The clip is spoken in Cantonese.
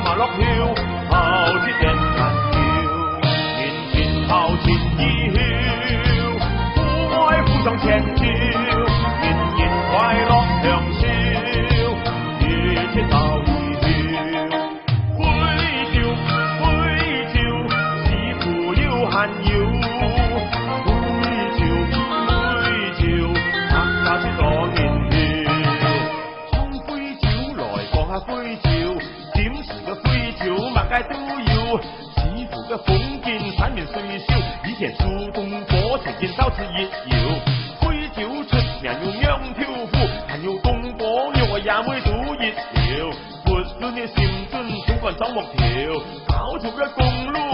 馬落橋，後節人間橋，面前後前意曉，父愛互相牽照，年年快樂長笑，一切早已曉。杯照杯照，似乎要閒擾，杯照杯照，客家之多年曉。沖杯照來過下杯照，點時嘅杯照麥街都要，似乎嘅封建產面歲宵，以前蘇東坡曾見刀子熱窯，杯照出名要秧挑夫，還要東坡肉也會煮熱條，撥端嘅禪樽土棍走木條，搞條嘅公路